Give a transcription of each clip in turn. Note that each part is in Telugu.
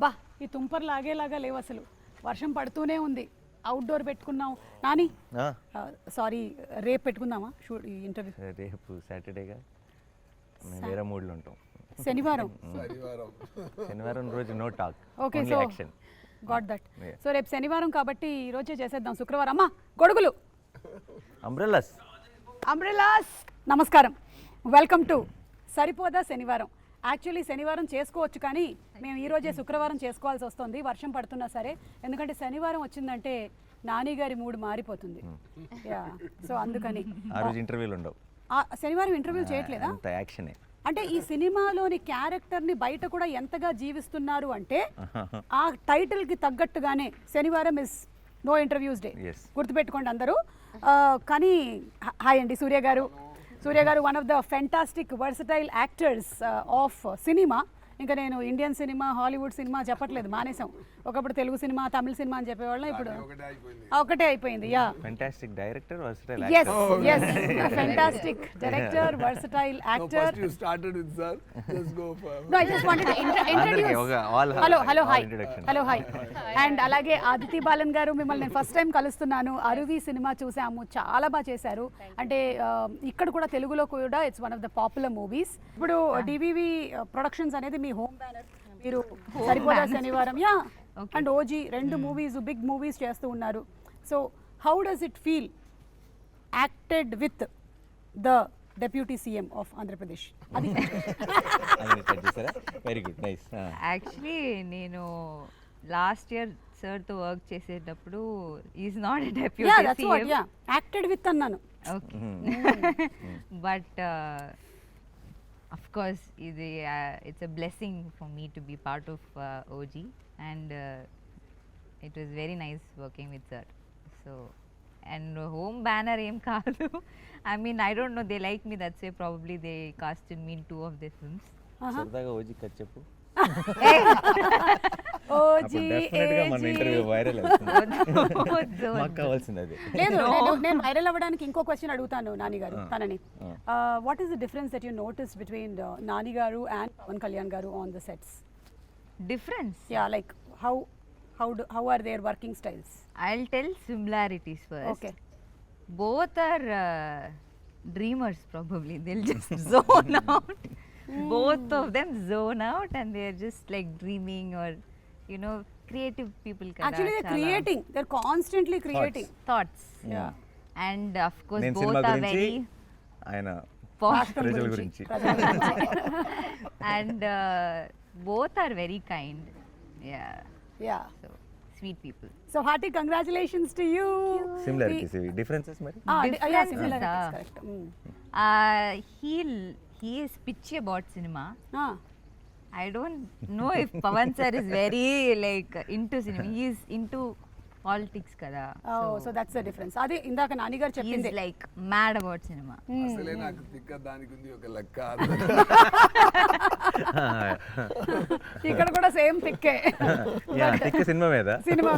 బా ఈ తుంపర్ లాగేలాగా లేవు అసలు. వర్షం పడుతూనే ఉంది. అవుట్డోర్ పెట్టుకున్నాం నాని. సారీ రేపు పెట్టుకుందామా షూట్ ఈ ఇంటర్వ్యూ? రేపు సాటర్డేగా మేము వేరే మూడ్లో ఉంటాం. శనివారం శనివారం రోజు no talk. Okay so got that. So రేపు శనివారం కాబట్టి ఈ రోజే చేసేద్దాం. శుక్రవారం అమ్మా గొడుగులు అంబ్రెల్లాస్. నమస్కారం, వెల్కమ్ టు సరిపోదా శనివారం. యాక్చువల్లీ శనివారం చేసుకోవచ్చు కానీ మేము ఈరోజే శుక్రవారం చేసుకోవాల్సి వస్తుంది వర్షం పడుతున్నా సరే. ఎందుకంటే శనివారం వచ్చిందంటే నాని గారి మూడ్ మారిపోతుంది. యా సో అందుకని ఆ రోజు ఇంటర్వ్యూలు ఉండవు. శనివారం ఇంటర్వ్యూ చేయట్లేదా? అంత యాక్షనే. అంటే ఈ సినిమాలోని క్యారెక్టర్ని బయట కూడా ఎంతగా జీవిస్తున్నారు అంటే ఆ టైటిల్కి తగ్గట్టుగానే శనివారం ఇస్ నో ఇంటర్వ్యూస్ డే. గుర్తుపెట్టుకోండి అందరూ. కానీ హాయ్ అండి సూర్య గారు. One of the fantastic versatile actors of cinema. ఇంకా నేను ఇండియన్ సినిమా, హాలీవుడ్ సినిమా చెప్పట్లేదు, మానేసాం. ఒకప్పుడు తెలుగు సినిమా, తమిళ సినిమా అని చెప్పేవాళ్ళం, ఇప్పుడు ఒకటే అయిపోయింది. Yeah fantastic director, versatile yes fantastic director, versatile actor. You started with sir, just go for No, I just wanted to introduce. Hello hi and అలాగే ఆదితి బాలన్ గారు, మిమ్మల్ని నేను ఫస్ట్ టైం కలుస్తున్నాను. అరువి సినిమా చూసాము, చాలా బాగా చేశారు. అంటే ఇక్కడ కూడా తెలుగులో కూడా it's one of the popular movies. ఇప్పుడు డివివి ప్రొడక్షన్స్ అనేది మీ హోమ్ బ్యానర్. మీరు సరిపోదా శనివారం యా అండ్ ఓజీ రెండు మూవీస్, బిగ్ మూవీస్ చేస్తూ ఉన్నారు. So how does it feel acted with the deputy CM of Andhra Pradesh? అది వెరీ గుడ్, నైస్. యాక్చువల్లీ నేను లాస్ట్ ఇయర్ సార్తో వర్క్ చేసేటప్పుడు is not deputy CM, acted with అన్నాను. But of course it's a blessing for me to be part of OG and it was very nice working with sir. So and home banner em kaadu. I mean I don't know, they like me, that's why probably they casted me in 2 of their films. సరదాగా ఓజీ కట్ చెప్పు. ఓజీ డెఫినెట్గా మన ఇంటర్వ్యూ వైరల్ అవుతుంది. మాకు కావాల్సింది అది. లేదు నేను వైరల్ అవ్వడానికి ఇంకో క్వశ్చన్ అడుగుతాను నాని గారు తనని. What is the difference that you notice between Nani గారు అండ్ పవన్ కళ్యాణ్ గారు on the sets? Difference? Yeah, like how are their working styles? I'll tell similarities first. Okay. Both are dreamers probably. They'll just zone out. Both of them zone out and they're just like dreaming or you know creative people kada. Actually they're creating, they're constantly creating thoughts. Yeah. And of course నేను both సినిమా are గురించి, very ఆయన posh ప్రజల గురించి. and both are very kind. Yeah. Yeah. So sweet people. So hearty congratulations to you. Similarities ఇవి, డిఫరెన్సెస్ మరి. Yeah, similarities, correct. He is pitchy about cinema. Ah. I don't know if Pavan sir is very like into cinema. He is into politics kada. Oh, so that's the difference. Adi indaka Nani garu He cheppindi. is like mad about cinema. అసలే నాకు తిక్క దానికి ఉంది ఒక లెక్క. ఇక్కడ కూడా సేమ్ తిక్కే. యా తిక్క సినిమా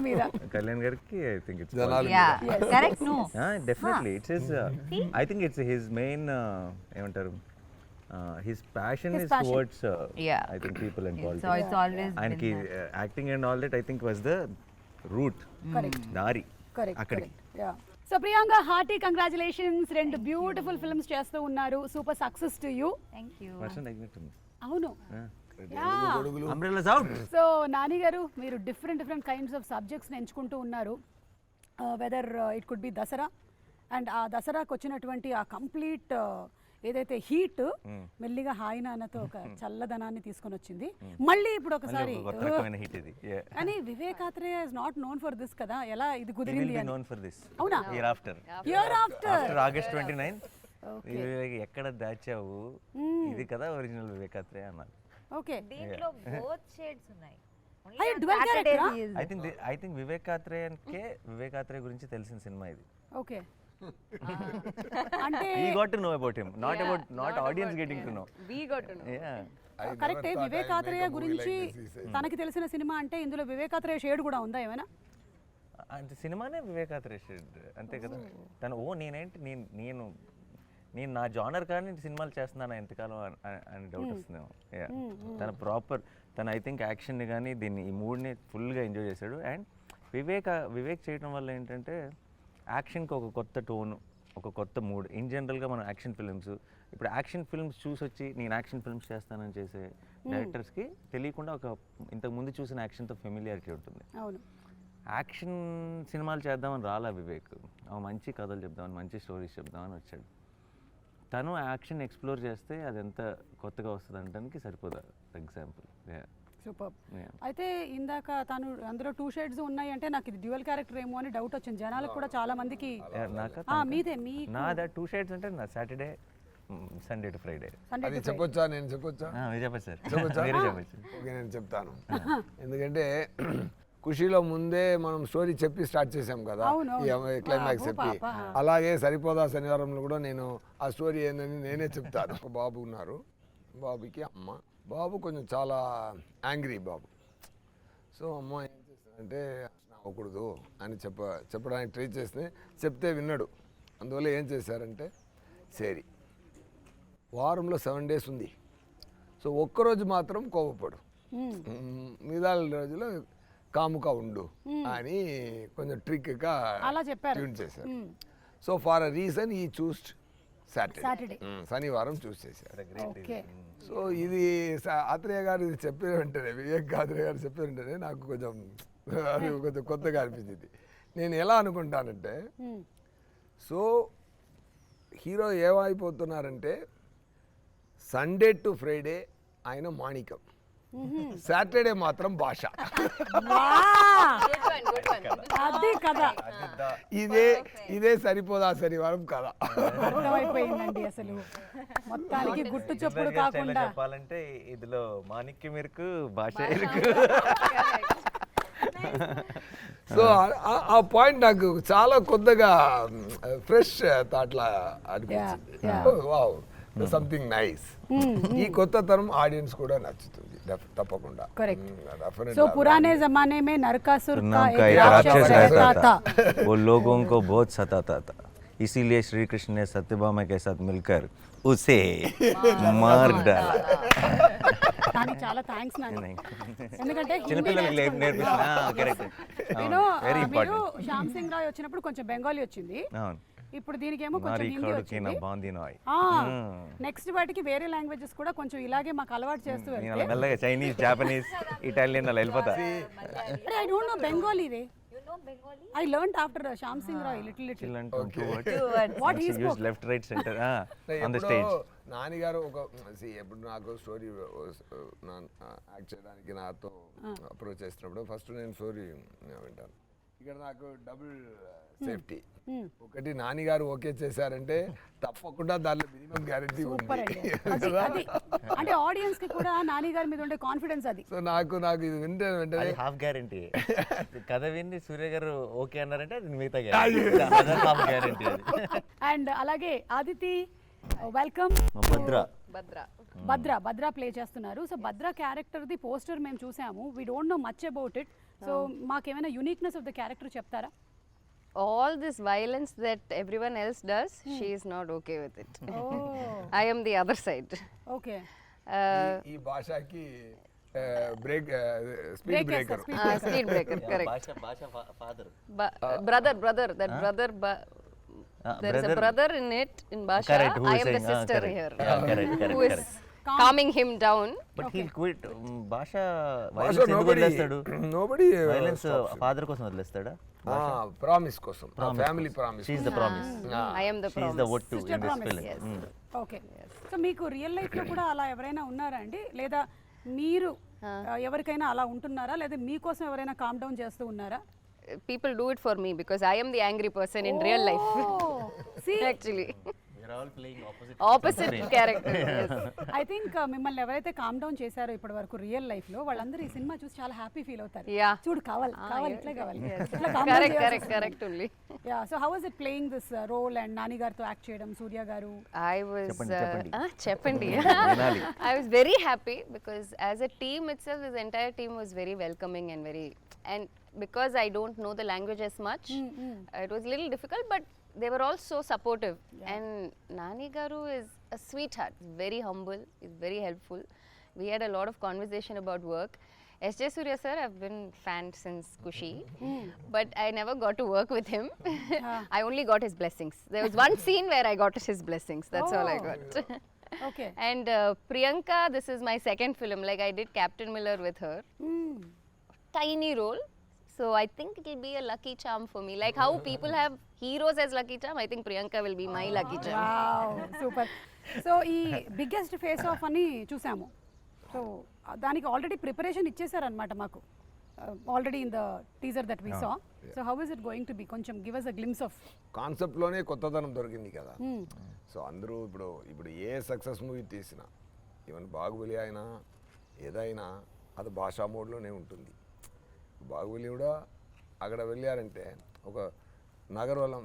మీద కళ్యాణ్ గారికి I think it's Yeah, correct. No. Definitely it's his, I think it's his main ఏమంటారు, his passion is passion. towards Yeah. I think people and politics. So it's always and been that. acting and all that I think was the route. Correct. దారి కరెక్ట్ అక్కడికి. Yeah. So Priyanka, hearty congratulations. రెండు బ్యూటిఫుల్ ఫిల్మ్స్ చేస్తూ ఉన్నారు. Super success to you. Thank you. వర్షం తగ్గినట్టుంది. అవును. Umbrellas out. సో నాని గారు, మీరు డిఫరెంట్ కైండ్స్ ఆఫ్ సబ్జెక్ట్స్ని ఎంచుకుంటూ ఉన్నారు. Whether it could be Dasara and ఆ దసరాకు వచ్చినటువంటి ఆ కంప్లీట్ ఏదైతే హీట్ మెల్లిగా హాయి నాన్నతో ఒక చల్లదనాన్ని తీసుకొని వచ్చింది. మళ్ళీ ఇప్పుడు ఒకసారి హిట్ ఇది. కానీ Vivekatreya is not known for this కదా, ఎలా ఇది కుదిరింది అని? known for this. అవునా? Year after August 29 ఎక్కడ దాచావు, ఇది కదా ఒరిజినల్ వివేకాత్రేయ అన్నారు. ఓకే. దీంట్లో both shades ఉన్నాయి. అయ్యో, dual character ఆ? I think వివేకాత్రేయ గురించి తెలిసిన సినిమా ఇది. ఓకే. అంటే We got to know about him, not audience getting to know. We got to know. Yeah. కరెక్టే. వివేకాత్రేయ గురించి తనకి తెలిసిన సినిమా అంటే ఇందులో వివేకాత్రేయ షేడ్ కూడా ఉందా ఏమైనా? అంటే సినిమానే వివేకాత్రేయ షేడ్ అంతే కదా. తను నేను నా జానర్ కానీ సినిమాలు చేస్తున్నాను ఎంతకాలం అని డౌట్ వస్తుందేమో. తన ప్రాపర్ తను ఐ థింక్ యాక్షన్ని కానీ దీన్ని ఈ మూడ్ని ఫుల్గా ఎంజాయ్ చేశాడు. అండ్ వివేక్ చేయడం వల్ల ఏంటంటే యాక్షన్కి ఒక కొత్త టోను, ఒక కొత్త మూడ్. ఇన్ జనరల్గా మనం యాక్షన్ ఫిల్మ్స్, ఇప్పుడు యాక్షన్ ఫిల్మ్స్ చూసొచ్చి నేను యాక్షన్ ఫిల్మ్స్ చేస్తానని చేసే డైరెక్టర్స్కి తెలియకుండా ఒక ఇంతకు ముందు చూసిన యాక్షన్తో ఫెమిలియారిటీ ఉంటుంది. అవును, యాక్షన్ సినిమాలు చేద్దామని రాలా వివేక్, మంచి కథలు చెప్దామని, మంచి స్టోరీస్ చెప్దామని వచ్చాడు. తను యాక్షన్ ఎక్స్ప్లోర్ చేస్తే అది ఎంత కొత్తగా వస్తుంది అనడానికి సరిపోదా ఎగ్జాంపుల్. సూపర్. అయితే ఇందాక తను అందులో 2 షేడ్స్ ఉన్నాయి అంటే నాకు ఇది డ్యూయల్ క్యారెక్టర్ ఏమో అని డౌట్ వచ్చింది జనాలకు కూడా, చాలా మందికి. మీదే మీ నాదా 2 షేడ్స్ అంటే నా సాటర్డే సండే టు ఫ్రైడే. అది చెప్పొచ్చా? నేను చెప్పొచ్చా? చెప్పచ్చు సార్, చెప్పొచ్చా? మీరే చెప్పచ్చు. ఓకే, నేను చెప్తాను. ఎందుకంటే ఖుషీలో ముందే మనం స్టోరీ చెప్పి స్టార్ట్ చేసాం కదా, క్లైమాక్స్ చెప్పి. అలాగే సరిపోదా శనివారంలో కూడా నేను ఆ స్టోరీ ఏందని నేనే చెప్తాను. ఒక బాబు ఉన్నారు, బాబుకి అమ్మ. బాబు కొంచెం చాలా యాంగ్రీ బాబు. సో అమ్మ ఏం చేస్తానంటే అవ్వకూడదు అని చెప్పడానికి ట్రై చేస్తే చెప్తే విన్నాడు. అందువల్ల ఏం చేశారంటే, సరే వారంలో 7 days ఉంది, సో ఒక్కరోజు మాత్రం కోపపడు, మిగతా రోజులో కాముగా ఉండు అని కొంచెం ట్రిక్గా ట్యూన్ చేశారు. సో ఫార్ అ రీజన్ ఈ చూస్డ్ సాటర్డే, శనివారం చూస్ చేశారు. సో ఇది ఆత్రేయ గారు ఇది చెప్పిన వెంటనే, వివేక్ ఆత్రేయ గారు చెప్పిన వెంటనే నాకు కొంచెం కొత్తగా అనిపించింది. నేను ఎలా అనుకుంటానంటే, సో హీరో ఏమైపోతున్నారంటే సండే టు ఫ్రైడే ఆయన మాణికం, సాటర్డే మాత్రం భాష. అదే కదా, ఇదే సరిపోదా శనివారం కదా. అర్థమైపోయిందండి. అసలు మొత్తానికి గుట్టు చప్పుడు కాకుండా చెప్పాలంటే ఇదిలో మాణిక్యం ఇరుకు, భాష ఇరుకు. సో ఆ పాయింట్ నాకు చాలా కొత్తగా ఫ్రెష్ థాట్లా అనిపించింది. Wow, something nice. ఈ కొత్త తరం ఆడియన్స్ కూడా నచ్చుతుంది తప్పకుండా. करेक्ट. सो पुराने जमाने में नरकासुर का एक राक्षस रहता था, वो लोगों को बहुत सताता था, इसीलिए श्री कृष्ण ने सत्यभामा के साथ मिलकर उसे मार डाला. కానీ చాలా థ్యాంక్స్ నాని, ఎందుకంటే చిన్నపిల్లలకి నేర్పిస్తున్నా. కరెక్ట్, వెరీ మీరు ఇంపార్టెంట్. శ్యామ్ సింగ్ రాయ్ వచ్చినప్పుడు కొంచెం బెంగాలీ వచ్చింది, అవును. ఇప్పుడు దీనికేమో కొంచెం హిందీ వచ్చింది. నెక్స్ట్ వాటికి వేరే లాంగ్వేజెస్ కూడా కొంచెం ఇలాగే మాకు అలవాటు చేస్తూ వెళ్తే మెల్లగా చైనీస్, జాపనీస్, ఇటాలియన్ అలా వెళ్ళిపోతా. I don't know Bengali ray. I learned after Shyam Singh Roy little. What he spoke. Left, right, center on the stage. Nani గారు ఒక ఎప్పుడు నాకు స్టోరీ యాక్ట్ చేయడానికి నాతో అప్రోచ్ చేసినప్పుడు ఫస్ట్ నేను స్టోరీ వింటాను. ఇక్కడ నాకు డబుల్ సేఫ్టీ. ఒకటి నాని గారు ఓకే చేశారంటే తప్పకుండా దానిలో మినిమం గ్యారెంటీ ఉంది. అంటే ఆడియన్స్ కి కూడా నాని గారి మీద ఉండే కాన్ఫిడెన్స్ అది. సో నాకు ఇది వింటే వెంటనే హాఫ్ గ్యారెంటీ. కథ విని సూర్య గారు ఓకే అన్నారంటే అది మిగతా గ్యారెంటీ. అండ్ అలాగే ఆదితి, వెల్కమ్. భద్ర ప్లే చేస్తున్నారు. So Bhadra character the poster మేము చూసాము. We don't know much about it. So మాకేమైనా యూనిక్నెస్ ఆఫ్ ద క్యారెక్టర్ చెప్తారా? All this violence that everyone else does, she is not okay with it. I am the other side. Okay. ఈ భాషకి break speed breaker. Speed breaker, correct. భాష father. Brother, that brother. There is a brother in it, in Basha. Correct, who I is am the saying, sister correct. here. Yeah, correct. Who is calming him down. But he'll quit. భాష వైలెన్స్ ఎందుకు వదిలేస్తాడు? నోబడీ వైలెన్స్ ఫాదర్ కోసం వదిలేస్తాడా? ప్రామిస్ కోసం, family promise. She is the promise. I am the She is the what to in this film. Okay. So మీకు రియల్ లైఫ్ లో కూడా అలా ఎవరైనా ఉన్నారా అండి, లేదా మీరు ఎవరికైనా అలా ఉంటున్నారా, లేదా మీకోసం ఎవరైనా కామ్ డౌన్ చేస్తూ ఉన్నారా? People do it for me because I am the angry person in real life. See, Actually. We are all playing opposite character. Yes. I think మిమ్మల్ని ఎవరైతే కామ్ డౌన్ చేశారో ఇప్పటి వరకు రియల్ లైఫ్ లో, వాళ్ళందరూ ఈ సినిమా చూసి చాలా హ్యాపీ ఫీల్ అవుతారు. Yeah. చూడు కావాలి ఇట్లా కావాలి. Correct only. Yeah. So how was it playing this role and Nani గారితో యాక్ట్ చేయడం, సూర్య గారు? I was చెప్పండి. I was very happy because as a team itself, this entire team was very welcoming and because I don't know the language as much, it was a little difficult, but they were all so supportive. And Nani Garu is a sweetheart, very humble, is very helpful. we had a lot of conversation about work. S.J. Surya sir, I've been fan since Kushi, but I never got to work with him. I only got his blessings. There was one scene where I got his blessings. That's all I got. Okay And Priyanka, this is my second film. Like I did Captain Miller with her. Tiny role. So I think it will be a lucky charm for me. Like how people have heroes as lucky charm, I think Priyanka will be my lucky charm. Wow super. So ఈ బిగ్గెస్ట్ ఫేస్ ఆఫ్ అని చూసాము. సో దానికి ఆల్రెడీ ప్రిపరేషన్ ఇచ్చేసారనమాట మాకు already in the teaser that we saw. So how is it going to be, కొంచెం give us a glimpse of. కాన్సెప్ట్లోనే కొత్తదనం దొరికింది కదా. సో అందరూ ఇప్పుడు ఏ సక్సెస్ మూవీ తీసినా, ఈవెన్ బాహుబలి అయినా ఏదైనా అది భాషా మోడ్లోనే ఉంటుంది. బాహుబలి కూడా అక్కడ వెళ్ళారంటే ఒక నగరవలం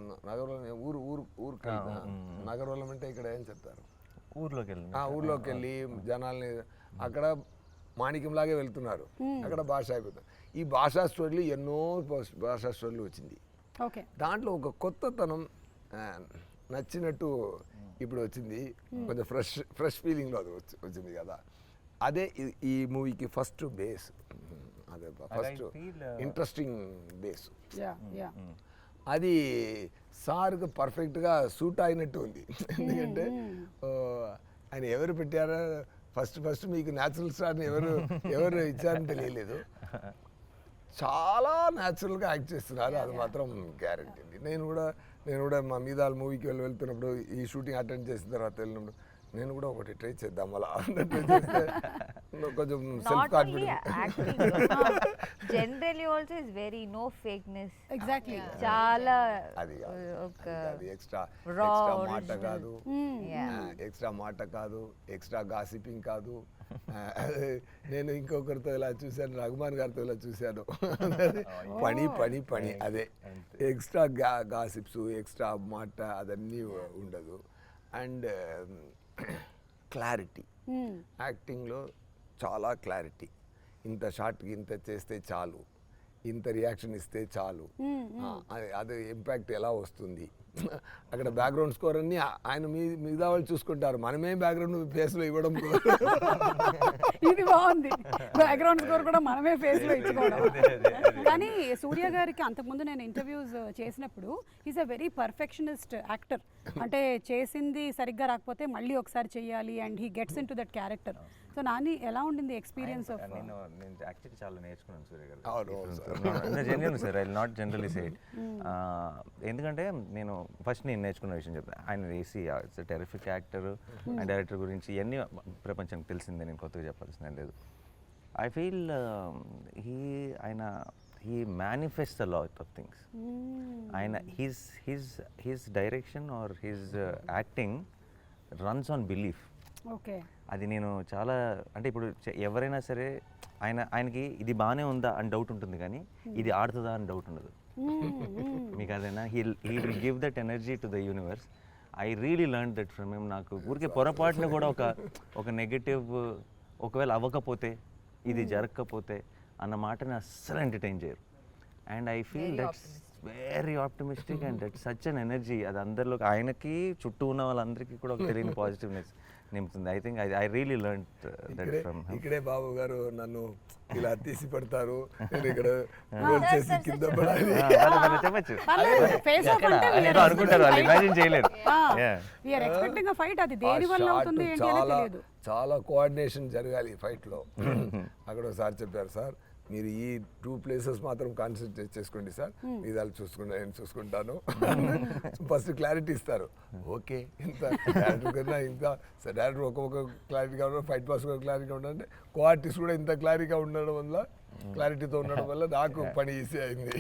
నగరవలం అంటే ఇక్కడ ఏం చెప్తారు, ఊర్లోకి వెళ్ళి జనాల్ని అక్కడ మాణిక్యంలాగే వెళ్తున్నారు, అక్కడ భాష అయిపోతుంది. ఈ భాషా స్టోరీలు ఎన్నో భాషా స్టోరీలు వచ్చింది. ఓకే, దాంట్లో ఒక కొత్తతనం నచ్చినట్టు ఇప్పుడు వచ్చింది. కొంచెం ఫ్రెష్ ఫీలింగ్లో అది వచ్చింది కదా. అదే ఈ మూవీకి ఫస్ట్ బేస్, అదే ఫస్ట్ ఇంట్రెస్టింగ్ బేస్. అది సార్కి పర్ఫెక్ట్గా సూట్ అయినట్టు ఉంది. ఎందుకంటే ఆయన ఎవరు పెట్టారో ఫస్ట్ మీకు న్యాచురల్ స్టార్ని ఎవరు ఇచ్చారని తెలియలేదు. చాలా న్యాచురల్గా యాక్ట్ చేస్తున్నారు, అది మాత్రం గ్యారంటీ అండి. నేను కూడా మా మీదాల మూవీకి వెళ్తున్నప్పుడు, ఈ షూటింగ్ అటెండ్ చేసిన తర్వాత వెళ్ళినప్పుడు నేను కూడా ఒకటి ట్రై చేద్దాం అలా ట్రై చేస్తే కొంచెం self confidence. Generally also is very no fakeness. Exactly, చాలా అది ఎక్స్ట్రా మాట కాదు, ఎక్స్ట్రా గాసిపింగ్ కాదు. నేను ఇంకొకరితో ఇలా చూశాను, రఘుమాన్ గారితో ఇలా చూశాను. పని అదే ఎక్స్ట్రా గాసిప్స్, ఎక్స్ట్రా మాట అదన్నీ ఉండదు. అండ్ క్లారిటీ, యాక్టింగ్లో చాలా క్లారిటీ. ఇంత షార్ట్కి ఇంత చేస్తే చాలు, ఇంత రియాక్షన్ ఇస్తే చాలు, అది ఇంపాక్ట్ ఎలా వస్తుంది. అక్కడ బ్యాక్గ్రౌండ్ స్కోర్ అన్ని ఆయన మిగతా వాళ్ళు చూసుకుంటారు, మనమే బ్యాక్గ్రౌండ్ ఫేస్లో ఇవ్వడం. ఇది బాగుంది, బ్యాక్గ్రౌండ్ స్కోర్ కూడా మనమే ఫేస్లో ఇచ్చుకోవడం. కానీ సూర్య గారికి అంతకుముందు నేను ఇంటర్వ్యూస్ చేసినప్పుడు is a very perfectionist actor. అంటే చేసింది సరిగ్గా రాకపోతే మళ్ళీ ఒకసారి చెయ్యాలి, and he gets in to that character. So Nani ఎలా ఉండింది ఎక్స్పీరియన్స్ ఆఫ్? నేను యాక్చువల్లీ చాలా నేర్చుకున్నాను సూర్య గారు. Genuine sir, I will not generally say it. ఎందుకంటే నేను ఫస్ట్ నేను నేర్చుకున్న విషయం చెప్తాను. ఆయన AC it's terrific actor and director గురించి ఇవన్నీ ప్రపంచానికి తెలిసిందే, నేను కొత్తగా చెప్పాల్సిన లేదు. I feel he manifests a lot of things. ఆయన his direction or his acting runs on belief. Okay, అది నేను చాలా, అంటే ఇప్పుడు ఎవరైనా సరే ఆయనకి ఇది బాగానే ఉందా అని డౌట్ ఉంటుంది, కానీ ఇది ఆడుతుందా అని డౌట్ ఉండదు. మీకు అదేనా, he will give that energy to the universe. I really learn that from him. నాకు ఊరికే పొరపాటున కూడా ఒక నెగటివ్, ఒకవేళ అవ్వకపోతే, ఇది జరగకపోతే అన్న మాటని అస్సలు ఎంటర్టైన్ చేయరు. And I feel that's very optimistic and that's such an energy. అది అందరిలో, ఆయనకి చుట్టూ ఉన్న వాళ్ళందరికీ కూడా ఒక తెలియని పాజిటివ్నెస్ నింపుతుంది. I think I really learn that from him. ఇక్కడే బాబు గారు నన్ను ఇలా తీసి పెడతారు, నేను ఇక్కడ రోల్ చేసి కింద పడాలి చెప్పచ్చు అనుకుంటారు, వాళ్ళు ఇమాజిన్ చేయలేరు. చాలా కోఆర్డినేషన్ జరగాలి ఫైట్లో. అక్కడ ఒకసారి చెప్పారు, సార్ మీరు ఈ 2 ప్లేసెస్ మాత్రం కాన్సన్ట్రేట్ చేసుకోండి సార్, మీదాలు నేను చూసుకుంటాను. ఫస్ట్ క్లారిటీ ఇస్తారు. ఓకే, ఇంత డైరెక్టర్ కన్నా ఇంత డైరెక్టర్ ఒక్కొక్క క్లారిటీగా ఉండడం, ఫైట్ పాస్ ఒక క్లారిటీగా ఉండాలంటే కో-ఆర్టిస్ట్ కూడా ఇంత క్లారిటీగా ఉండడం వల్ల, క్లారిటీతో ఉండడం వల్ల నాకు పని ఈజీ అయింది.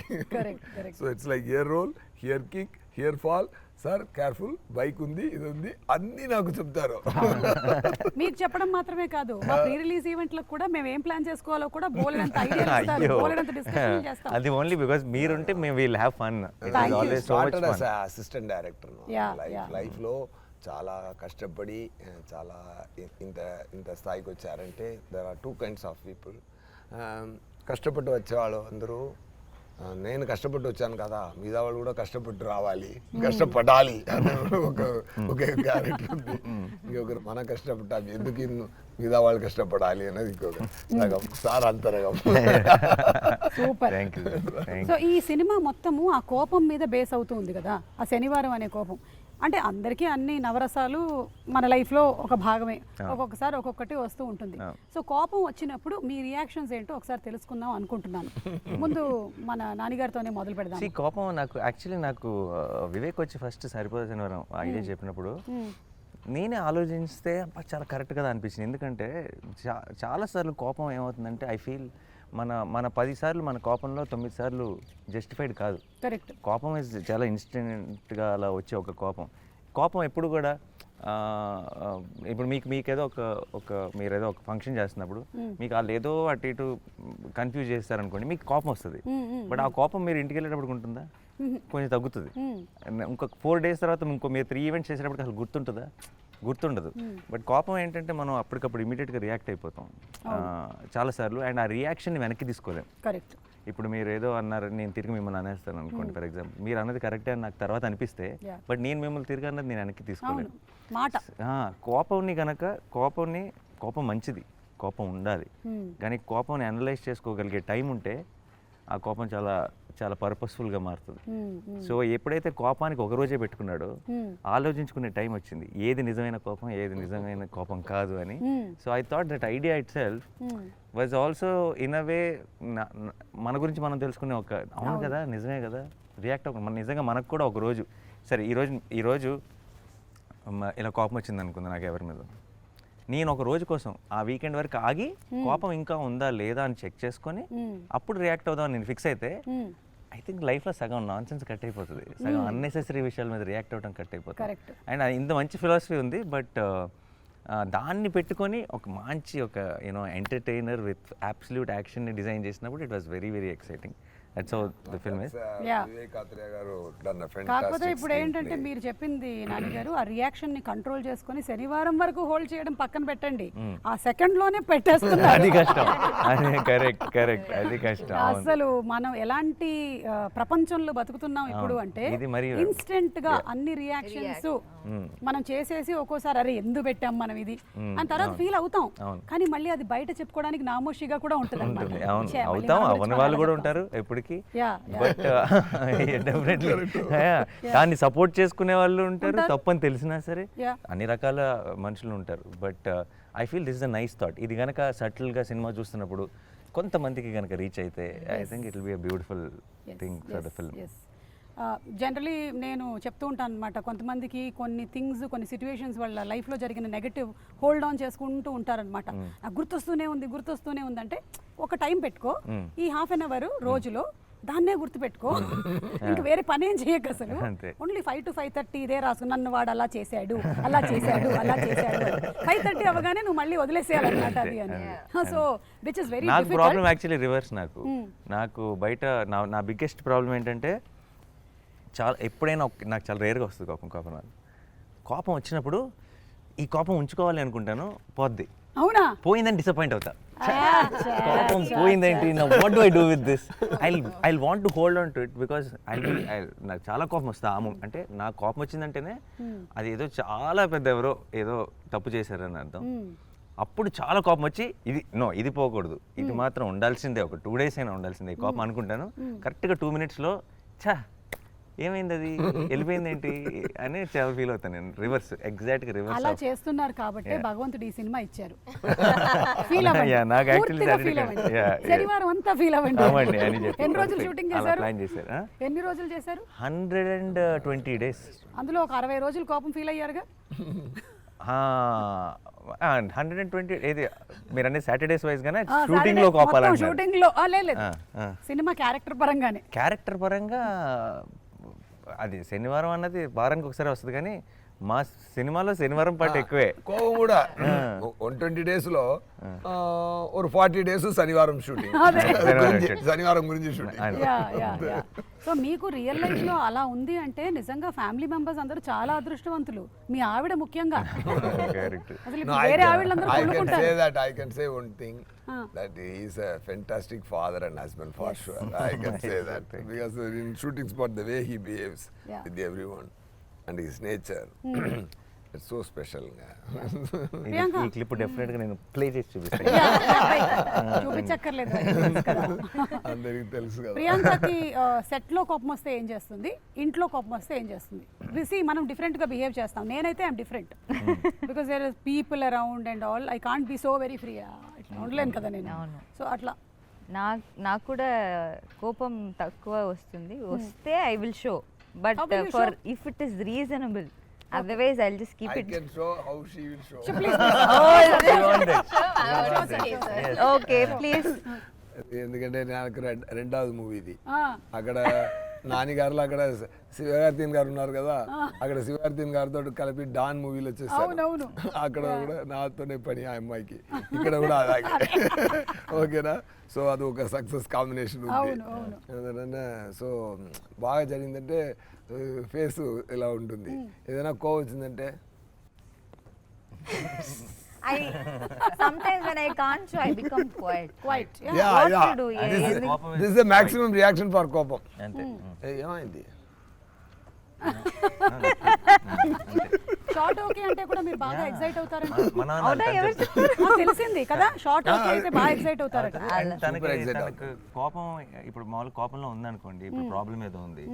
So it's like here role, here kick, here fall, sir careful, bike ఉంది, ఇది ఉంది, అన్నీ నాకు చెప్తారు. మీకు చెప్పడం మాత్రమే కాదు, మా ప్రీ రిలీజ్ ఈవెంట్లకు కూడా మేము ఏం ప్లాన్ చేసుకోవాలో కూడా బోలెడంత ఐడియాలు ఇస్తారు, బోలెడంత డిస్కషన్ చేస్తాం. అది ఓన్లీ బికాజ్ మీరుంటే మేము will have fun. It is always so much fun. Assistant director లైఫ్లో చాలా కష్టపడి చాలా ఇంత స్థాయికి వచ్చారంటే there are 2 kinds of people. కష్టపడి వచ్చేవాళ్ళు అందరూ నేను కష్టపడి వచ్చాను కదా, మిగతా వాళ్ళు కూడా కష్టపడి రావాలి, కష్టపడాలి అనే ఒక క్యారెక్టర్ ఉంది. ఇంకొకరు మనం కష్టపడాలి, ఎందుకు మిగతా వాళ్ళు కష్టపడాలి అనేది ఇంకొక సగం సార్ అంతరగం. సూపర్. సో ఈ సినిమా మొత్తము ఆ కోపం మీద బేస్ అవుతుంది కదా, ఆ శనివారం అనే కోపం. అంటే అందరికీ అన్ని నవరసాలు మన లైఫ్లో ఒక భాగమే, ఒక్కొక్కసారి ఒక్కొక్కటి వస్తూ ఉంటుంది. సో కోపం వచ్చినప్పుడు మీ రియాక్షన్స్ ఏంటో ఒకసారి తెలుసుకుందాం అనుకుంటున్నాను. ముందు మన నాన్నగారితోనే మొదలు పెడదాం. కోపం నాకు యాక్చువల్లీ నాకు వివేక్ వచ్చి ఫస్ట్ సరిపోదా శనివారం ఐడియా చెప్పినప్పుడు నేనే ఆలోచిస్తే చాలా కరెక్ట్ కదా అనిపించింది. ఎందుకంటే చాలాసార్లు కోపం ఏమవుతుందంటే ఐ ఫీల్ మన 10 సార్లు మన కోపంలో 9 సార్లు జస్టిఫైడ్ కాదు. కరెక్ట్. కోపం ఇస్ చాలా ఇన్స్టెంట్గా అలా వచ్చే ఒక కోపం ఎప్పుడు కూడా ఇప్పుడు మీకేదో మీరేదో ఒక ఫంక్షన్ చేస్తున్నప్పుడు మీకు వాళ్ళు ఏదో అటు ఇటు కన్ఫ్యూజ్ చేస్తారనుకోండి, మీకు కోపం వస్తుంది. బట్ ఆ కోపం మీరు ఇంటికి వెళ్ళేటప్పుడు ఉంటుందా? కొంచెం తగ్గుతుంది. ఇంకొక 4 days తర్వాత మీరు 3 ఈవెంట్స్ చేసేటప్పుడు అసలు గుర్తుండదు. బట్ కోపం ఏంటంటే మనం అప్పటికప్పుడు ఇమీడియట్గా రియాక్ట్ అయిపోతాం చాలాసార్లు, అండ్ ఆ రియాక్షన్ని వెనక్కి తీసుకోలేం. కరెక్ట్. ఇప్పుడు మీరు ఏదో అన్నారు, నేను తిరిగి మిమ్మల్ని అనేస్తాను అనుకోండి ఫర్ ఎగ్జాంపుల్, మీరు అన్నది కరెక్టే అని నాకు తర్వాత అనిపిస్తే, బట్ నేను మిమ్మల్ని తిరిగి అన్నది నేను వెనక్కి తీసుకోలేను. కోపం మంచిది, కోపం ఉండాలి, కానీ కోపంని అనలైజ్ చేసుకోగలిగే టైం ఉంటే ఆ కోపం చాలా చాలా పర్పస్ఫుల్గా మారుతుంది. సో ఎప్పుడైతే కోపానికి ఒక రోజే పెట్టుకున్నాడో ఆలోచించుకునే టైం వచ్చింది, ఏది నిజమైన కోపం, ఏది నిజమైన కోపం కాదు అని. So I thought that idea itself was also in a way మన గురించి మనం తెలుసుకునే ఒక అవును కదా, నిజమే కదా, రియాక్ట్ అవ్వకుండా నిజంగా మనకు కూడా ఒక రోజు సరే ఈరోజు ఇలా కోపం వచ్చింది అనుకుంది నాకు ఎవరి మీద, నేను ఒక రోజు కోసం ఆ వీకెండ్ వరకు ఆగి కోపం ఇంకా ఉందా లేదా అని చెక్ చేసుకొని అప్పుడు రియాక్ట్ అవుదామని నేను ఫిక్స్ అయితే ఐ థింక్ లైఫ్లో సగం నాన్ సెన్స్ కట్ అయిపోతుంది, సగం అన్నెసెసరీ విషయాల మీద రియాక్ట్ అవ్వడం కట్ అయిపోతుంది. అండ్ ఇంత మంచి ఫిలాసఫీ ఉంది, బట్ దాన్ని పెట్టుకొని ఒక మంచి ఒక ఎంటర్టైనర్ విత్ అబ్సల్యూట్ యాక్షన్ని డిజైన్ చేసినప్పుడు it was very very exciting. That's how the film is. కాకపోతే ఇప్పుడు ఏంటంటే మీరు చెప్పింది నాన్నగారు, ఆ రియాక్షన్ ని కంట్రోల్ చేసుకొని శనివారం వరకు హోల్డ్ చేయడం పక్కన పెట్టండి, ఆ సెకండ్ లోనే పెట్టేస్తున్నారు. అది కష్టం. కరెక్ట్ అది కష్టం. అసలు మనం ఎలాంటి ప్రపంచంలో బతుకుతున్నాం ఇప్పుడు అంటే ఇన్స్టెంట్ గా అన్ని రియాక్షన్స్ మనం చేసేసి ఒక్కోసారి అరే ఎందుకు పెట్టాం మనం ఇది అని తర్వాత ఫీల్ అవుతాం, కానీ మళ్ళీ అది బయట చెప్పుకోవడానికి నామోషిగా కూడా ఉంటుంది. వాళ్ళు కూడా ఉంటారు ఎప్పటికీ, బట్ డెఫినెట్లీ దాన్ని సపోర్ట్ చేసుకునే వాళ్ళు ఉంటారు, తప్పని తెలిసినా సరే అన్ని రకాల మనుషులు ఉంటారు. But I feel this is a nice thought. ఇది కనుక సటిల్గా సినిమా చూస్తున్నప్పుడు కొంతమందికి కనుక రీచ్ అయితే I think it will be a beautiful thing for the film. Generally నేను చెప్తూ ఉంటాను అనమాట, కొంతమందికి కొన్ని థింగ్స్ కొన్ని సిచ్యువేషన్స్ వాళ్ళ లైఫ్లో జరిగిన నెగటివ్ హోల్డ్ ఆన్ చేసుకుంటూ ఉంటారనమాట. నాకు గుర్తొస్తూనే ఉంది అంటే ఒక టైం పెట్టుకో, ఈ ½ an hour రోజులో దాన్నే గుర్తుపెట్టుకో, ఇంకా వేరే పని ఏం చేయక అసలు ఓన్లీ 5 to 5:30 ఇదే రాసు, నన్ను వాడు అలా చేశాడు 5:30 అవ్వగానే నువ్వు మళ్ళీ వదిలేసేయాలన్నమాట అది అని. So which is very difficult. Problem actually reverse. నాకు బయట నా బిగ్గెస్ట్ ప్రాబ్లం ఏంటంటే ఎప్పుడైనా నాకు చాలా రేర్గా వస్తుంది కోపం వచ్చినప్పుడు ఈ కోపం ఉంచుకోవాలి అనుకుంటాను, పోద్ది, అవునా పోయిందని డిసప్పాయింట్ అవుతా. కోపం పోయిందేంటి, what do I do with this, I want to hold on to it because నాకు చాలా కోపం వస్తుంది. అంటే నాకు కోపం వచ్చిందంటేనే అది ఏదో చాలా పెద్ద ఎవరో ఏదో తప్పు చేశారని అర్థం. అప్పుడు చాలా కోపం వచ్చి ఇది పోకూడదు, ఇది మాత్రం ఉండాల్సిందే, ఒక 2 days అయినా ఉండాల్సిందే ఈ కోపం అనుకుంటాను. కరెక్ట్గా 2 minutes ఏమైంది, అది వెళ్ళిపోయింది ఏంటి అని చాలా ఫీల్ అవుతాను నేను. రివర్స్, ఎగ్జాక్ట్గా రివర్స్. అలా చేస్తున్నారు కాబట్టి భగవంతుడు ఈ సినిమా ఇచ్చారు. శనివారం అంతా ఫీల్ అవ్వండి. ఎన్ని రోజులు షూటింగ్ చేశారు? ఎన్ని రోజులు చేశారు? 120 days. అందులో ఒక 60 రోజులు కోపం ఫీల్ అయ్యారుగా. 120 ఏది మీరు అనే సాటర్డేస్ వైజ్ గానే షూటింగ్ లో కోపాలంటే షూటింగ్ లో లేదు, సినిమా క్యారెక్టర్ పరంగా అది శనివారం అన్నది వారానికి ఒకసారి వస్తుంది, కానీ మా సినిమాలో శనివారం పాటు ఎక్కువే. కోపం కూడా 120 days లో ఒక 40 days శనివారం షూటింగ్, శనివారం గురించి షూటింగ్. సో మీకు రియల్ లైఫ్ లో అలా ఉంది అంటే నిజంగా ఫ్యామిలీ మెంబర్స్ అందరూ చాలా అదృష్టవంతులు, మీ ఆవిడ ముఖ్యంగా. అసలు ఇప్పుడు వేరే ఆవిడలందరూ కొనుక్కుంటారు. I can say one thing, that he is a fantastic father and husband for sure. I can say that because in shooting spot the way he behaves with everyone and his nature, it's so special. ఈ క్లిప్ డెఫినెట్ గా నేను ప్లే చేసి చూపిస్తాను. చూపించక్కర్లేదు అందరికి తెలుసు కదా. ప్రియాంకకి సెట్ లో కోపం వస్తే ఏం చేస్తుంది, ఇంట్లో కోపం వస్తే ఏం చేస్తుంది? రిసి మనం డిఫరెంట్ గా బిహేవ్ చేస్తాం, నేనైతే I'm different because there is people around and all, I can't be so very free, ఇట్లా ఉండలేను కదా నేను. సో అట్లా నాకు కూడా కోపం తక్కువ వస్తుంది, వస్తే I will show, but for if it is reasonable, otherwise I'll just keep I it. can show how she will show. Okay, please. ఎందుకంటే నాకు రెండవది మూవీ ఇది. అక్కడ నానిగారులో అక్కడ శివకార్తీన్ గారు ఉన్నారు కదా, అక్కడ శివకార్తీన్ గారితో కలిపి డాన్ మూవీలో వచ్చేసాను. అక్కడ కూడా నాతోనే పని ఆ అమ్మాయికి, ఇక్కడ కూడా అలాగే. ఓకేనా? సో అది ఒక సక్సెస్ కాంబినేషన్ ఉంది. సో బాగా జరిగిందంటే ఫేస్ ఇలా ఉంటుంది. ఏదైనా కోవ్ వచ్చిందంటే Sometimes when I can't show, I become quiet. Yeah. What to do? This is the maximum reaction for కోపం. అంతే. ఏమైంది? షార్ట్ ఓకే అంటే కూడా మీరు బాగా ఎక్సైట్ అవుతారంట. మా నాన్న తెలిసింది కదా, షార్ట్ ఓకే అయితే బాగా ఎక్సైట్ అవుతారట. తనకు కోపం ఇప్పుడు మామూలు కోపంలో ఉందనుకోండి, ఇప్పుడు ప్రాబ్లం ఏదో ఉంది,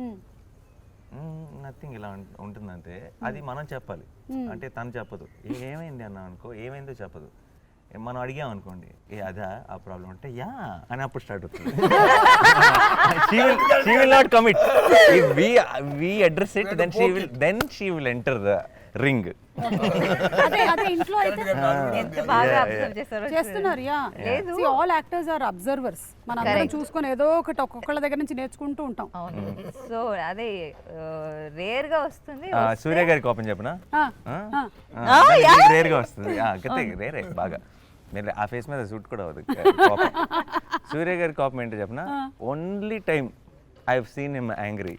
నథింగ్ ఇలా ఉంటుందంటే అది మనం చెప్పాలి. అంటే తను చెప్పదు, ఏమైంది అన్నా అనుకో, ఏమైందో చెప్పదు. మనం అడిగాం అనుకోండి, అదా ఆ ప్రాబ్లం అంటే యా అని అప్పుడు స్టార్ట్ అవుతుంది. she will not commit. If we address it, then she will enter the ring. అదే ఇంట్లో అయితే ఎంత బాగా అబ్జర్వ్ చేస్తారో చేస్తున్నారు. లేదు, ఆల్ యాక్టర్స్ ఆర్ అబ్జర్వర్స్. మనం అందరం చూసుకొని ఏదో ఒకటి ఒక్కొక్కళ్ళ దగ్గర నుంచి నేర్చుకుంటూ ఉంటాం. సో అదే రేర్ గా వస్తుంది. సూర్య గారి కోపం చెప్పనా, రేర్ గా వస్తుంది. రేరే బాగా, మీరు ఆ ఫేస్ మీద సూట్ కూడా అవ్వదు కోపం. సూర్య గారి కోపం ఏంటో చెప్పనా, only time I've seen him angry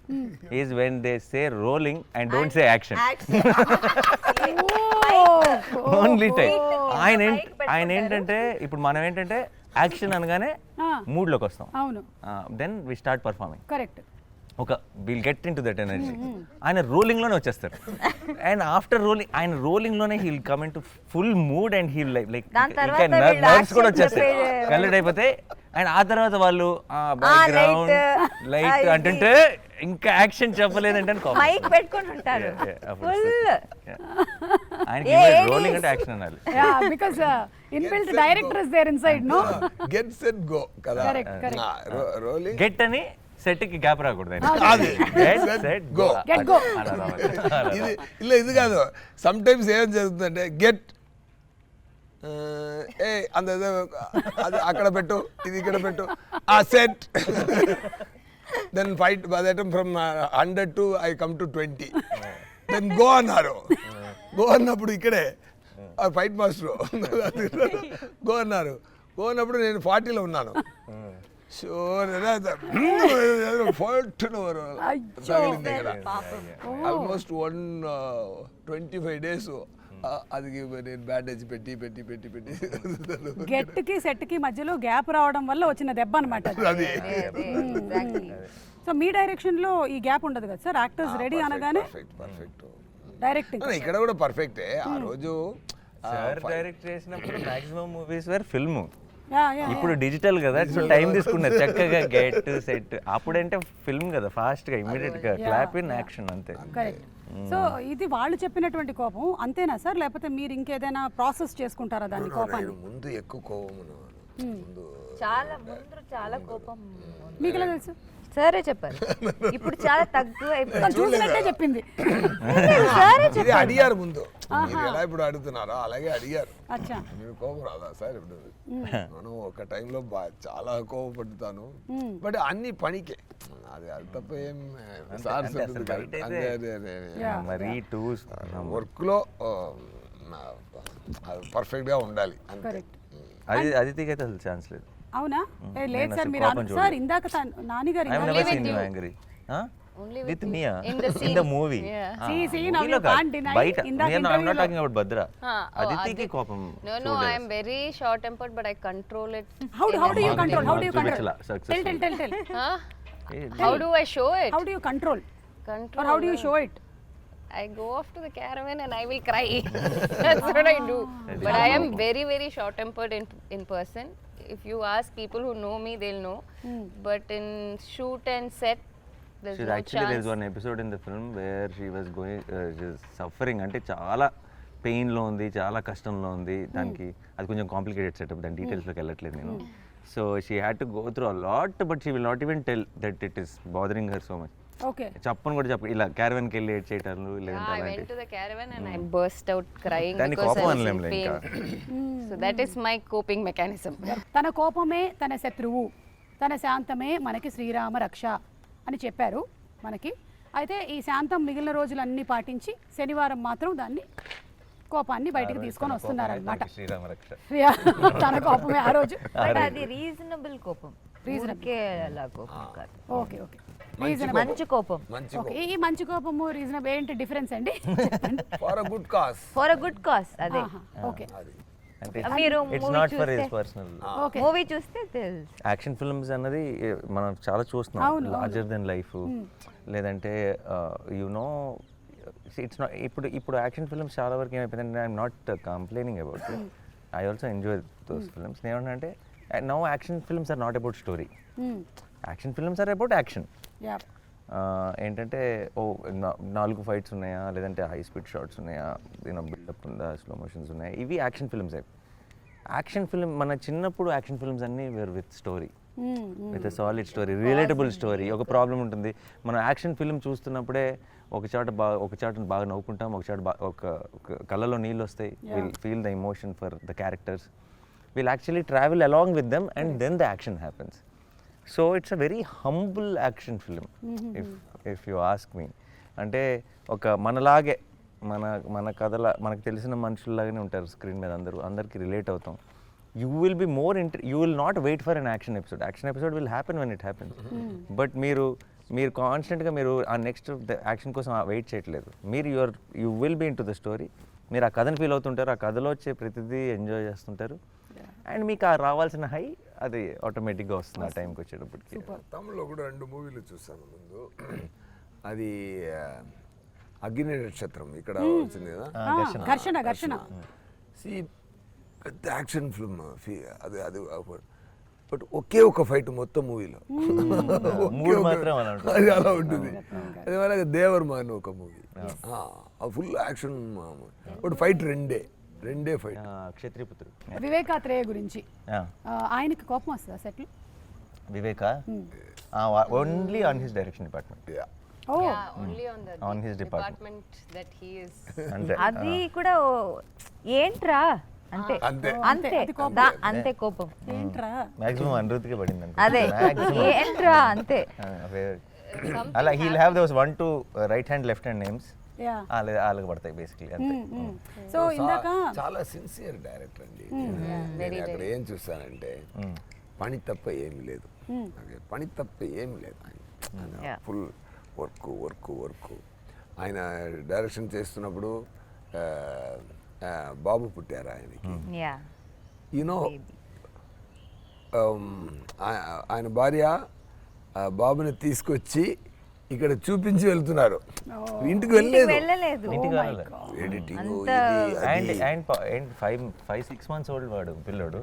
is when they say rolling and don't say action. Only time. ఆయన ఏంటంటే ఇప్పుడు మనం ఏంటంటే యాక్షన్ అనగానే మూడ్ లోకి వస్తాం. అవును. Then we start performing. Correct. ఒక will get into that energy. ఆయన రోలింగ్ లోనే వచ్చేస్తారు. అండ్ ఆఫ్టర్ రోలింగ్, ఆయన రోలింగ్ లోనే he'll come into full mood and he'll like ఇంకా నర్వ్స్ కూడా వచ్చేస్తాయి, కలెక్ట్ అయిపోతాయి. అండ్ ఆ తర్వాత వాళ్ళు బ్యాక్గ్రౌండ్ లైట్ అంటుంటే ఇంకా యాక్షన్ చెప్పలేదంటే మైక్ పెట్టుకొని ఉంటారు ఫుల్. ఆయనకి రోలింగ్ అంటే యాక్షన్ అనాలి. Because inbuilt director is there inside. No get set go కదా. రోలింగ్ గెట్ అని సెట్ కి గ్యాప్ రాకూడదు. ఇది కాదు, సమ్ టైమ్స్ ఏం జరుగుతుందంటే గెట్ అంత అది అక్కడ పెట్టు, ఇది ఇక్కడ పెట్టు, ఆ set. Then fight by the time from 100 to I come to 20. Then go అన్నారు. గో అన్నప్పుడు ఇక్కడే ఫైట్ మాస్టర్ గో అన్నారు. గో అన్నప్పుడు నేను 40లో ఉన్నాను. ఆల్మోస్ట్ 125 days అది నేను బ్యాండేజ్ పెట్టి పెట్టి పెట్టి పెట్టి గెట్ కి సెట్ కి మధ్యలో గ్యాప్ రావడం వల్ల వచ్చిన దెబ్బ అన్నమాట. సో మీ డైరెక్షన్ లో ఈ గ్యాప్ ఉండదు కదా సార్, యాక్టర్స్ రెడీ అనగానే పర్ఫెక్ట్ డైరెక్టింగ్. ఇక్కడ కూడా పర్ఫెక్టే. ఆ రోజు సార్ డైరెక్ట్ చేసినప్పుడు మాక్సిమం మూవీస్ వేర్ ఫిల్మ్, ఇప్పుడు డిజిటల్ కదా, సో టైం తీసుకున్నారు చక్కగా గెట్ సెట్. అప్పుడంటే ఫిల్మ్ కదా, ఫాస్ట్ గా ఇమీడియట్ గా క్లాప్ ఇన్ యాక్షన్ అంతే. కరెక్ట్. సో ఇది వాళ్ళు చెప్పినటువంటి కోపం అంతేనా సార్, లేకపోతే మీరు ఇంకేదైనా ప్రాసెస్ చేసుకుంటారా దాన్ని కోపాన్ని? ముందు ఎక్కువ కోపం, చాలా ముందు చాలా కోపం. మీకు ఎలా తెలుసు? సరే చెప్పారు ఇప్పుడు చాలా తక్కువ అయిపోయింది చూసినట్టే చెప్పింది. సరే ఇది అడిగారు ముందు, మీరు ఎలా ఇప్పుడు అడుగుతున్నారో అలాగే అడిగారు. అచ్చా. మీరు కోపం రాదా సార్? ఇప్పుడు మనం ఒక టైంలో చాలా కోపపడుతాను, బట్ అన్ని పనికే, అది అది తప్ప ఏం సార్ మరీ టూ వర్క్లో పర్ఫెక్ట్గా ఉండాలి అంతే. కరెక్ట్. అది అదితికి అయితే అసలు ఛాన్స్ లేదు. అవునా? లేదు నేను సార్, అసలు మీరు కోపం సార్ ఇందాక నానిగారు I've never seen you angry. Huh? Only With with me, you. ah? In the In scene. the movie. Yeah. Ah, See, now movie లో you కాదు. can't deny. బయట ఇందాక I'm not interview talking about Bhadra. అదితికి కోపం No, చూడలేదు. I am very short tempered, but I control it. How do you Marketing control? How do you control? చూపించలా successfully. Tell. Huh? Eh, How do I show it? How do you control? Control. Or how do you show it? I go off to the caravan and I will cry. That's what I do. But I am very, very short tempered in person. If you ask people who know me, they'll know. But in shoot and set, there's no Actually, chance. there's one episode in the film where she was going, suffering, అంటే చాలా పెయిన్లో ఉంది, చాలా కష్టంలో ఉంది. దానికి అది కొంచెం కాంప్లికేటెడ్ సెటప్, దాని డీటెయిల్స్లోకి వెళ్ళట్లేదు నేను. So she had to go through a lot, but she will not even tell that it is bothering her so much. Okay. చెప్పను కూడా చెప్ప, ఇలా క్యారవెన్కి వెళ్ళి ఏడ్ చేయటాలు Yeah, లేదంటే I went అలాంటి to the caravan and I burst out crying దాన్ని because I కోపం was in అనలేంలే pain. ఇంకా. So that is my coping mechanism. తన కోపమే తన శత్రువు, తన శాంతమే మనకి శ్రీరామ రక్ష అని చెప్పారు మనకి. అయితే ఈ శాంతం మిగిలిన రోజులన్నీ పాటించి శనివారం మాత్రం దాన్ని కోపాన్ని బయటికి తీసుకొని వస్తున్నారనమాట. శ్రీరామ రక్ష. తన కోపమే ఆ రోజు. బట్ అది రీజనబుల్ కోపం, రీజనబుల్ అలా కోపం కాదు. ఓకే. మంచి కోపం. ఓకే. ఈ మంచి కోపము రీజనబుల్ ఏంటి డిఫరెన్స్ అండి? For a good cause. For a good cause. అదే ఓకే. అంటే మీరు it's not for his personal. Okay. Movie చూస్తే తెలుసు. యాక్షన్ ఫిల్మ్స్ అన్నది మనం చాలా చూస్తున్నాం, లార్జర్ దెన్ లైఫ్, లేదంటే యునో ఇట్స్ నాట్. ఇప్పుడు యాక్షన్ ఫిల్మ్స్ చాలా వరకు ఏమైపోయిందంటే I'm not complaining about it, I also enjoy those films. ఏమంటే now action films are not about story, action films are about action. ఏంటంటే 4 ఫైట్స్ ఉన్నాయా, లేదంటే హై స్పీడ్ షాట్స్ ఉన్నాయా, బిల్డప్ ఉందా, స్లో మోషన్స్ ఉన్నాయా, ఇవి యాక్షన్ ఫిల్మ్స్. యాక్షన్ ఫిల్మ్ మన చిన్నప్పుడు యాక్షన్ ఫిల్మ్స్ అన్నీ were with story, with solid story, relatable story. ఒక ప్రాబ్లం ఉంటుంది, మనం యాక్షన్ ఫిల్మ్ చూస్తున్నప్పుడే ఒక చాట బాగా నవ్వుకుంటాం, ఒక చాట ఒక కళ్ళలో నీళ్ళు వస్తాయి, will feel the emotion for the characters, will actually travel along with them and then the action happens. So it's a very humble action film if you ask me. అంటే ఒక మనలాగే మన కథల మనకు తెలిసిన మనుషుల్లాగానే ఉంటారు స్క్రీన్ మీద, అందరికీ రిలేట్ అవుతాం. You will be more you will not wait for an action episode will happen when it happens. But మీరు కాన్స్టెంట్గా మీరు ఆ నెక్స్ట్ యాక్షన్ కోసం వెయిట్ చేయట్లేదు, మీరు you will be into the story. మీరు ఆ కథను ఫీల్ అవుతుంటారు, ఆ కథలో వచ్చే ప్రతిదీ ఎంజాయ్ చేస్తుంటారు, అండ్ మీకు ఆ రావాల్సిన హై అది ఆటోమేటిక్గా వస్తుంది ఆ టైంకి వచ్చేటప్పటికి. తమిళ్లో కూడా 2 మూవీలు చూసాను ముందు. అది అగ్ని నక్షత్రం ఇక్కడ వచ్చింది కదా, ఘర్షణ. పెద్ద యాక్షన్ ఫిల్మ్ అది అది బట్ ఒకే ఒక ఫైట్ మొత్తం మూవీలో, అది అలా ఉంటుంది. అదే అలాగే దేవర్మా అని ఒక movie, full action, but fight రెండే ఫైట్. క్షత్రియపుత్రుడు వివేకాత్రేయ గురించి ఆయనకి కోపం వస్తుందా సెట్లు? వివేక only on his direction department. Yeah, only on his department that he is. అది కూడా ఏంట్రా అంతే అంతే కోపం ఏంట్రా మాక్సిమం అనురుతికే పడింది. అదే ఏంట్రా అంతే. అలా he'll have those 1 2 right hand left hand names, వాళ్ళకి పడతాయి బేసిక్లీ అంతే. సో ఇందాక చాలా సిన్సియర్ డైరెక్టర్ అండి. నేను అక్కడ ఏం చూస్తానంటే పని తప్ప ఏమి లేదు, పని తప్ప ఏమి లేదు. ఆయన ఫుల్ వర్క్. ఆయన డైరెక్షన్ చేస్తున్నప్పుడు బాబు పుట్టారు ఆయనకి. యూనో ఆయన భార్య బాబుని తీసుకొచ్చి ఇక్కడ చూపించి వెళ్తున్నారు, ఇంటికి వెళ్ళలేదు. ఎడిటింగ్ అండ్ 5-6 months ఓల్డ్ వాడు పిల్లోడు,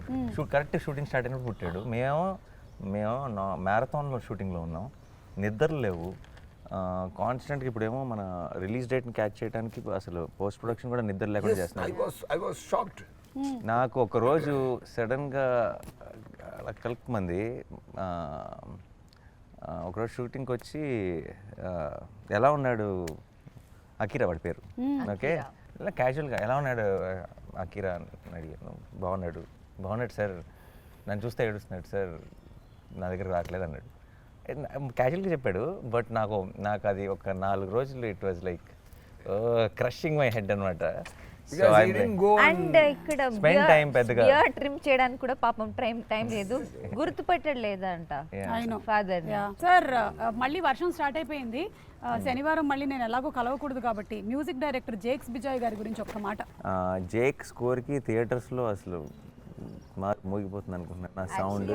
కరెక్ట్ షూటింగ్ స్టార్ట్ అయినప్పుడు పుట్టాడు. మేము మ్యారథాన్లో షూటింగ్లో ఉన్నాం, నిద్రలు లేవు కాన్స్టెంట్గా. ఇప్పుడేమో మన రిలీజ్ డేట్ని క్యాచ్ చేయడానికి అసలు పోస్ట్ ప్రొడక్షన్ కూడా నిద్ర లేకుండా చేస్తున్నారు. నాకు ఒకరోజు సడన్గా కలుపుమంది ఒకరోజు షూటింగ్కి వచ్చి ఎలా ఉన్నాడు అకీరా వాడి పేరు, ఓకే, ఇలా క్యాజువల్గా ఎలా ఉన్నాడు అకీరా అని అడిగాను. బాగున్నాడు సార్, నన్ను చూస్తే ఏడుస్తున్నాడు సార్, నా దగ్గర రావట్లేదు అన్నాడు. క్యాజువల్గా చెప్పాడు, బట్ నాకు అది ఒక 4 రోజులు it was like crushing my head అనమాట. అండ్ ఇక్కడ బియర్డ్ ట్రిమ్ చేయడానికి కూడా పాపం టైం లేదు, గుర్తుపెట్టడం లేదంట ఫాదర్. సార్ మళ్ళీ వర్షం స్టార్ట్ అయిపోయింది, శనివారం మళ్ళీ నేను ఎలాగో కలవకూడదు కాబట్టి మ్యూజిక్ డైరెక్టర్ జేక్స్ బిజాయ్ గారి గురించి ఒక్క మాట. జేక్ స్కోర్కి థియేటర్స్లో అసలు మోగిపోతుంది అనుకుంటున్నాను. నా సౌండ్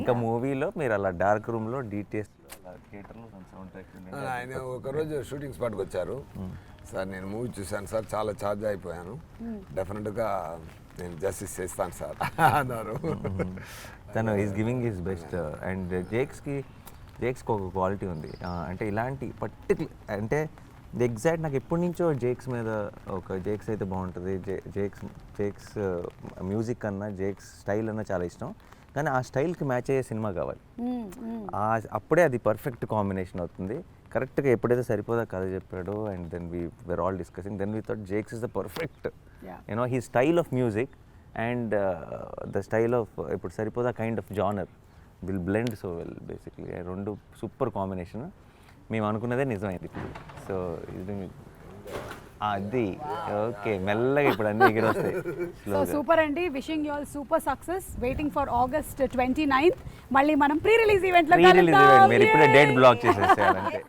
ఇంకా మూవీలో మీరు అలా డార్క్ రూమ్లో డీటెయిల్స్ థియేటర్లో సౌండ్ ట్రాక్. ఆయన ఒకరోజు షూటింగ్ స్పాట్కి వచ్చారు, సార్ నేను మూవీ చూశాను సార్, చాలా ఛార్జ్ అయిపోయాను, డెఫినెట్గా నేను జస్టిస్ చేస్తాను సార్ అన్నారు. తను is giving his best. And జేక్స్కి ఒక క్వాలిటీ ఉంది, అంటే ఇలాంటి పర్టికులర్ అంటే ఎగ్జాక్ట్ నాకు ఎప్పటి నుంచో జేక్స్ మీద ఒక జేక్స్ అయితే బాగుంటుంది, జేక్స్ మ్యూజిక్ అన్నా జేక్స్ స్టైల్ అన్నా చాలా ఇష్టం, కానీ ఆ స్టైల్కి మ్యాచ్ అయ్యే సినిమా కావాలి, అప్పుడే అది పర్ఫెక్ట్ కాంబినేషన్ అవుతుంది. కరెక్ట్గా ఎప్పుడైతే సరిపోదా కథ చెప్పాడో and then we are all discussing, then we thought Jakes is the perfect you know he style of music and the style of ఇప్పుడు Saripodhaa kind of genre will blend so well basically. రెండు సూపర్ కాంబినేషన్, మేము అనుకున్నదే నిజమైంది ఇప్పుడు. సో ఇది అది ఓకే, మెల్లగా ఇప్పుడు అన్ని ఎగిరి వస్తాయి. సో సూపర్ అండి, wishing you all super success, waiting for August 29th. మళ్ళీ మనం ప్రీ రిలీజ్ ఈవెంట్ లో మీరు ఇప్పుడే డేట్ బ్లాక్ చేసేసేయాలంటే